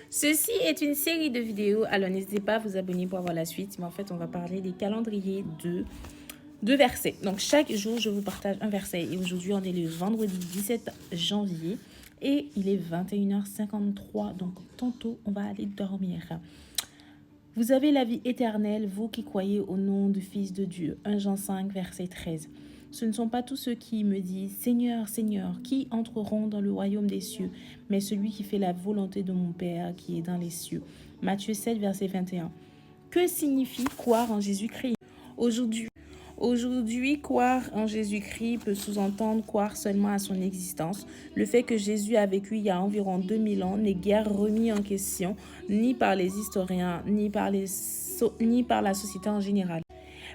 Ceci est une série de vidéos, alors n'hésitez pas à vous abonner pour avoir la suite. Mais en fait, on va parler des calendriers de versets. Donc, chaque jour, je vous partage un verset. Et aujourd'hui, on est le vendredi 17 janvier et il est 21h53. Donc, tantôt, on va aller dormir. Vous avez la vie éternelle, vous qui croyez au nom du Fils de Dieu. 1 Jean 5, verset 13. Ce ne sont pas tous ceux qui me disent « Seigneur, Seigneur » qui entreront dans le royaume des cieux, mais celui qui fait la volonté de mon Père qui est dans les cieux. Matthieu 7, verset 21. Que signifie croire en Jésus-Christ? Aujourd'hui, croire en Jésus-Christ peut sous-entendre croire seulement à son existence. Le fait que Jésus a vécu il y a environ 2000 ans n'est guère remis en question, ni par les historiens, ni par la société en général.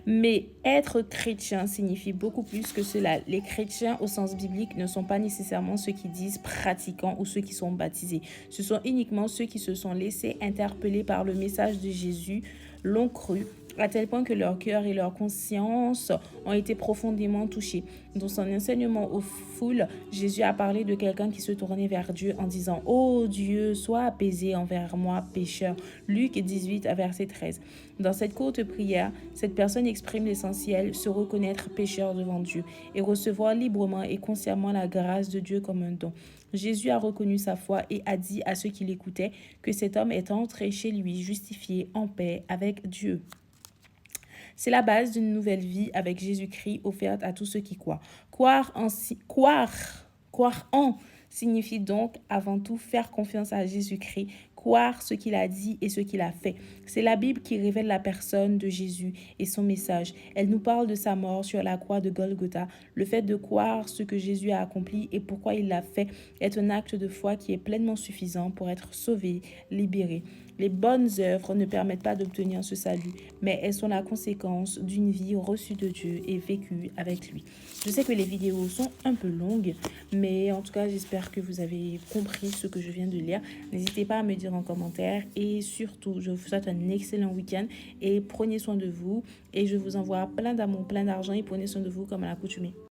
Mais être chrétien signifie beaucoup plus que cela. Les chrétiens au sens biblique ne sont pas nécessairement ceux qui disent pratiquants ou ceux qui sont baptisés. Ce sont uniquement ceux qui se sont laissés interpeller par le message de Jésus, l'ont cru, à tel point que leur cœur et leur conscience ont été profondément touchés. Dans son enseignement aux foules, Jésus a parlé de quelqu'un qui se tournait vers Dieu en disant « Ô Dieu, sois apaisé envers moi, pécheur ». Luc 18, verset 13. Dans cette courte prière, cette personne exprime l'essentiel, se reconnaître pécheur devant Dieu et recevoir librement et consciemment la grâce de Dieu comme un don. Jésus a reconnu sa foi et a dit à ceux qui l'écoutaient que cet homme est entré chez lui justifié en paix avec Dieu. C'est la base d'une nouvelle vie avec Jésus-Christ offerte à tous ceux qui croient. Croire en signifie donc avant tout faire confiance à Jésus-Christ, croire ce qu'il a dit et ce qu'il a fait. C'est la Bible qui révèle la personne de Jésus et son message. Elle nous parle de sa mort sur la croix de Golgotha. Le fait de croire ce que Jésus a accompli et pourquoi il l'a fait est un acte de foi qui est pleinement suffisant pour être sauvé, libéré. Les bonnes œuvres ne permettent pas d'obtenir ce salut, mais elles sont la conséquence d'une vie reçue de Dieu et vécue avec lui. Je sais que les vidéos sont un peu longues, mais en tout cas, j'espère que vous avez compris ce que je viens de lire. N'hésitez pas à me dire en commentaire et surtout, je vous souhaite un excellent week-end et prenez soin de vous et je vous envoie plein d'amour, plein d'argent et prenez soin de vous comme à l'accoutumée.